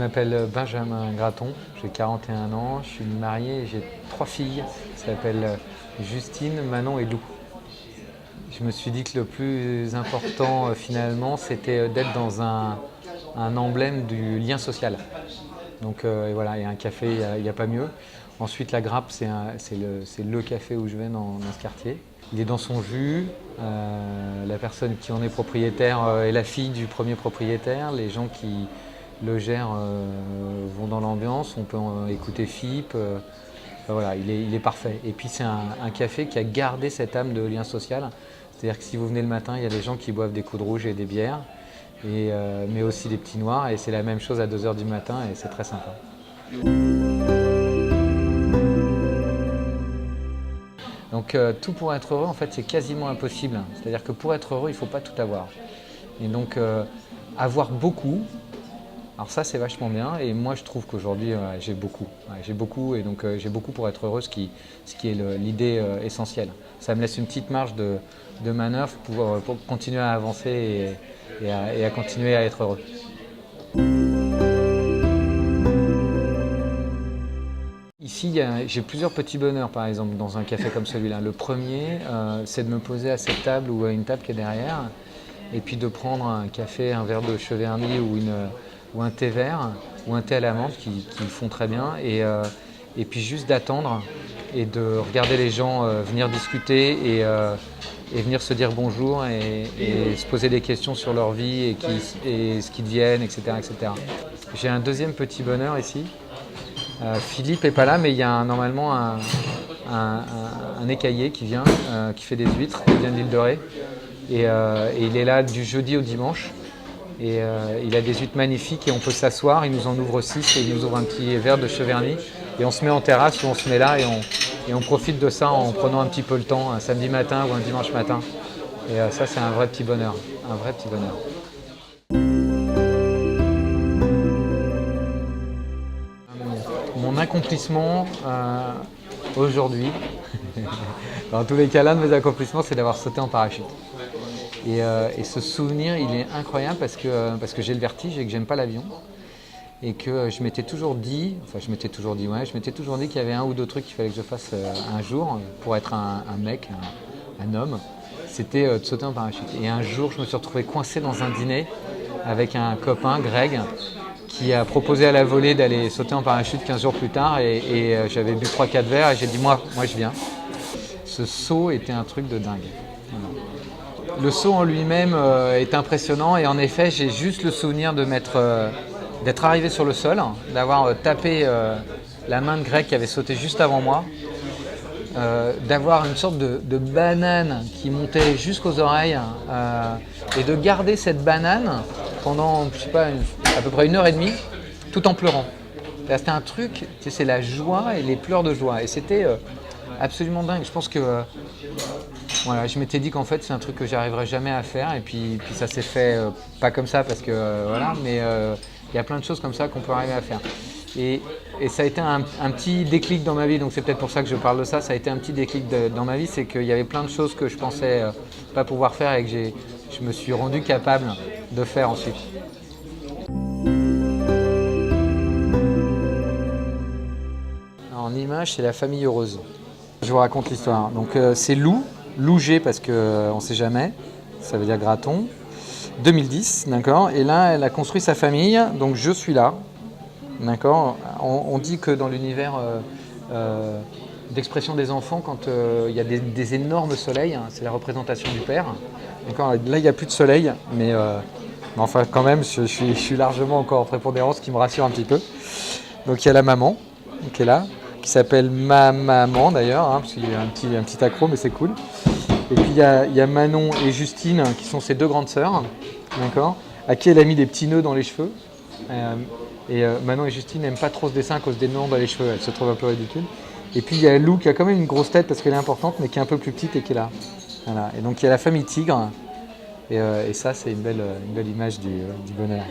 m'appelle Benjamin Graton, j'ai 41 ans, je suis marié et j'ai 3 filles qui s'appellent Justine, Manon et Lou. Je me suis dit que le plus important finalement c'était d'être dans un emblème du lien social. Donc et voilà, et un café, il n'y a pas mieux. Ensuite la Grappe, c'est le café où je vais dans ce quartier. Il est dans son jus, la personne qui en est propriétaire est la fille du premier propriétaire, les gens qui le gèrent vont dans l'ambiance, on peut écouter FIP, enfin, voilà, il est parfait. Et puis c'est un café qui a gardé cette âme de lien social, c'est-à-dire que si vous venez le matin, il y a des gens qui boivent des coups de rouge et des bières, mais aussi des petits noirs, et c'est la même chose à 2 h du matin et c'est très sympa. Donc tout pour être heureux, en fait, c'est quasiment impossible. C'est-à-dire que pour être heureux, il ne faut pas tout avoir. Et donc avoir beaucoup, alors ça c'est vachement bien. Et moi je trouve qu'aujourd'hui j'ai beaucoup. Ouais, j'ai beaucoup et donc j'ai beaucoup pour être heureux, ce qui est l'idée essentielle. Ça me laisse une petite marge de manœuvre pour continuer à avancer et à continuer à être heureux. Ici, j'ai plusieurs petits bonheurs, par exemple, dans un café comme celui-là. Le premier, c'est de me poser à cette table ou à une table qui est derrière, et puis de prendre un café, un verre de Cheverny ou un thé vert, ou un thé à la menthe qui font très bien, et puis juste d'attendre et de regarder les gens venir discuter et venir se dire bonjour et se poser des questions sur leur vie et ce qu'ils deviennent, etc., etc. J'ai un deuxième petit bonheur ici. Philippe n'est pas là, mais il y a normalement un écaillé qui vient, qui fait des huîtres, qui vient de l'île de Ré. Et il est là du jeudi au dimanche. Et il a des huîtres magnifiques et on peut s'asseoir. Il nous en ouvre 6 et il nous ouvre un petit verre de Cheverny. Et on se met en terrasse ou on se met là et on profite de ça en prenant un petit peu le temps, un samedi matin ou un dimanche matin. Et ça, c'est un vrai petit bonheur. Un vrai petit bonheur. Mon accomplissement aujourd'hui, dans tous les cas, l'un de mes accomplissements, c'est d'avoir sauté en parachute. Et ce souvenir, il est incroyable parce que j'ai le vertige et que j'aime pas l'avion. Et que je m'étais toujours dit qu'il y avait un ou deux trucs qu'il fallait que je fasse un jour pour être un mec, un homme. C'était de sauter en parachute. Et un jour, je me suis retrouvé coincé dans un dîner avec un copain, Greg, qui a proposé à la volée d'aller sauter en parachute 15 jours plus tard et j'avais bu 3-4 verres et j'ai dit moi je viens. Ce saut était un truc de dingue. Voilà. Le saut en lui-même est impressionnant et en effet j'ai juste le souvenir d'être arrivé sur le sol, d'avoir tapé la main de Greg qui avait sauté juste avant moi, d'avoir une sorte de banane qui montait jusqu'aux oreilles et de garder cette banane pendant, je sais pas, à peu près 1 h 30, tout en pleurant. C'était un truc, c'est la joie et les pleurs de joie. Et c'était absolument dingue. Je pense que voilà, je m'étais dit qu'en fait c'est un truc que j'arriverais jamais à faire. Et puis ça s'est fait pas comme ça parce que voilà, mais il y a plein de choses comme ça qu'on peut arriver à faire. Et ça a été un petit déclic dans ma vie, donc c'est peut-être pour ça que je parle de ça. Ça a été un petit déclic dans ma vie, c'est qu'il y avait plein de choses que je pensais pas pouvoir faire et que je me suis rendu capable de faire ensuite. En image, c'est la famille heureuse. Je vous raconte l'histoire. Donc c'est Lou G parce qu'on ne sait jamais, ça veut dire Graton. 2010, d'accord. Et là, elle a construit sa famille, donc je suis là, d'accord. On dit que dans l'univers d'expression des enfants, quand il y a des énormes soleils, hein, c'est la représentation du père. D'accord. Là, il n'y a plus de soleil, mais enfin, quand même, je suis largement encore en prépondérance, ce qui me rassure un petit peu. Donc, il y a la maman qui est là, qui s'appelle ma maman d'ailleurs, hein, parce qu'il y a un petit accro, mais c'est cool. Et puis, il y a Manon et Justine, qui sont ses 2 grandes sœurs, d'accord, à qui elle a mis des petits nœuds dans les cheveux. Manon et Justine n'aiment pas trop ce dessin à cause des nœuds dans les cheveux, elles se trouvent un peu ridicules. Et puis il y a Lou qui a quand même une grosse tête parce qu'elle est importante, mais qui est un peu plus petite et qui est là. Voilà. Et donc il y a la famille Tigre, et ça c'est une belle image du bonheur.